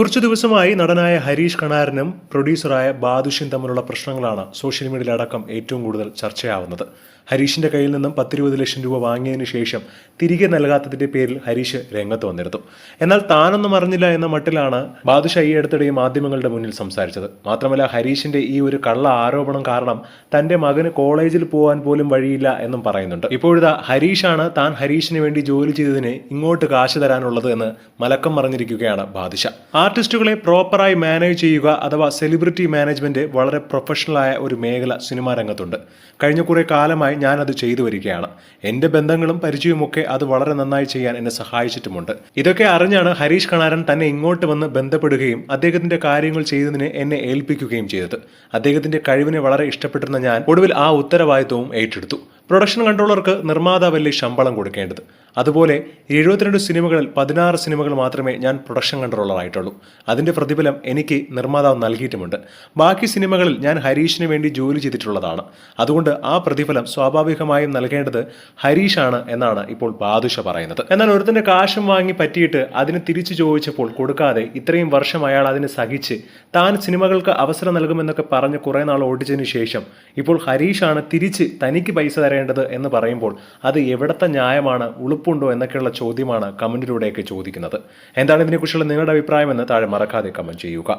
കുറച്ചു ദിവസമായി നടനായ ഹരീഷ് കണാരനും പ്രൊഡ്യൂസറായ ബാദുഷും തമ്മിലുള്ള പ്രശ്നങ്ങളാണ് സോഷ്യൽ മീഡിയയിലടക്കം ഏറ്റവും കൂടുതൽ ചർച്ചയാവുന്നത്. ഹരീഷിന്റെ കയ്യിൽ നിന്നും 10-20 ലക്ഷം രൂപ വാങ്ങിയതിനു ശേഷം തിരികെ നൽകാത്തതിന്റെ പേരിൽ ഹരീഷ് രംഗത്ത് വന്നിരുന്നു. എന്നാൽ താനൊന്നും അറിഞ്ഞില്ല എന്ന മട്ടിലാണ് ബാദുഷ ഈ അടുത്തിടെ മാധ്യമങ്ങളുടെ മുന്നിൽ സംസാരിച്ചത്. മാത്രമല്ല, ഹരീഷിന്റെ ഈ ഒരു കള്ള ആരോപണം കാരണം തന്റെ മകന് കോളേജിൽ പോകാൻ പോലും വഴിയില്ല എന്നും പറയുന്നുണ്ട്. ഇപ്പോഴിതാ ഹരീഷാണ് താൻ ഹരീഷിന് വേണ്ടി ജോലി ചെയ്തതിന് ഇങ്ങോട്ട് കാശ് തരാനുള്ളത് എന്ന് മലക്കം മറിഞ്ഞിരിക്കുകയാണ് ബാദുഷ. ആർട്ടിസ്റ്റുകളെ പ്രോപ്പറായി മാനേജ് ചെയ്യുക അഥവാ സെലിബ്രിറ്റി മാനേജ്മെന്റ് വളരെ പ്രൊഫഷണലായ ഒരു മേഖല സിനിമാ രംഗത്തുണ്ട്. കഴിഞ്ഞ കുറെ കാലമായി ഞാൻ അത് ചെയ്തു വരികയാണ്. എന്റെ ബന്ധങ്ങളും പരിചയവുമൊക്കെ അത് വളരെ നന്നായി ചെയ്യാൻ എന്നെ സഹായിച്ചിട്ടുമുണ്ട്. ഇതൊക്കെ അറിഞ്ഞാണ് ഹരീഷ് കണാരൻ തന്നെ ഇങ്ങോട്ട് വന്ന് ബന്ധപ്പെടുകയും അദ്ദേഹത്തിന്റെ കാര്യങ്ങൾ ചെയ്തതിന് എന്നെ ഏൽപ്പിക്കുകയും ചെയ്തത്. അദ്ദേഹത്തിന്റെ കഴിവിനെ വളരെ ഇഷ്ടപ്പെട്ടിരുന്ന ഞാൻ ഒടുവിൽ ആ ഉത്തരവാദിത്വവും ഏറ്റെടുത്തു. പ്രൊഡക്ഷൻ കൺട്രോളർക്ക് നിർമ്മാതാവല്ലേ ശമ്പളം കൊടുക്കേണ്ടത്. അതുപോലെ 72 സിനിമകളിൽ 16 സിനിമകൾ മാത്രമേ ഞാൻ പ്രൊഡക്ഷൻ കൺട്രോളർ ആയിട്ടുള്ളൂ. അതിന്റെ പ്രതിഫലം എനിക്ക് നിർമ്മാതാവ് നൽകിയിട്ടുമുണ്ട്. ബാക്കി സിനിമകളിൽ ഞാൻ ഹരീഷിന് വേണ്ടി ജോലി ചെയ്തിട്ടുള്ളതാണ്. അതുകൊണ്ട് ആ പ്രതിഫലം സ്വാഭാവികമായും നൽകേണ്ടത് ഹരീഷാണ് എന്നാണ് ഇപ്പോൾ ബാദുഷ പറയുന്നത്. എന്നാൽ ഒരുത്തിന്റെ കാശും വാങ്ങി പറ്റിയിട്ട് അതിന് തിരിച്ചു ചോദിച്ചപ്പോൾ കൊടുക്കാതെ ഇത്രയും വർഷം അയാൾ അതിന് സഹിച്ച് താൻ സിനിമകൾക്ക് അവസരം നൽകുമെന്നൊക്കെ പറഞ്ഞ് കുറെ നാൾ ഓടിച്ചതിന് ശേഷം ഇപ്പോൾ ഹരീഷാണ് തിരിച്ച് തനിക്ക് പൈസ തരേണ്ടത് എന്ന് പറയുമ്പോൾ അത് എവിടത്തെ ന്യായമാണ്, ഉളുപ്പുണ്ടോ എന്നൊക്കെയുള്ള ചോദ്യമാണ് കമന്റിലൂടെയൊക്കെ ചോദിക്കുന്നത്. എന്താണ് ഇതിനെക്കുറിച്ചുള്ള നിങ്ങളുടെ അഭിപ്രായമെന്ന് താഴെ മറക്കാതെ കമന്റ് ചെയ്യുക.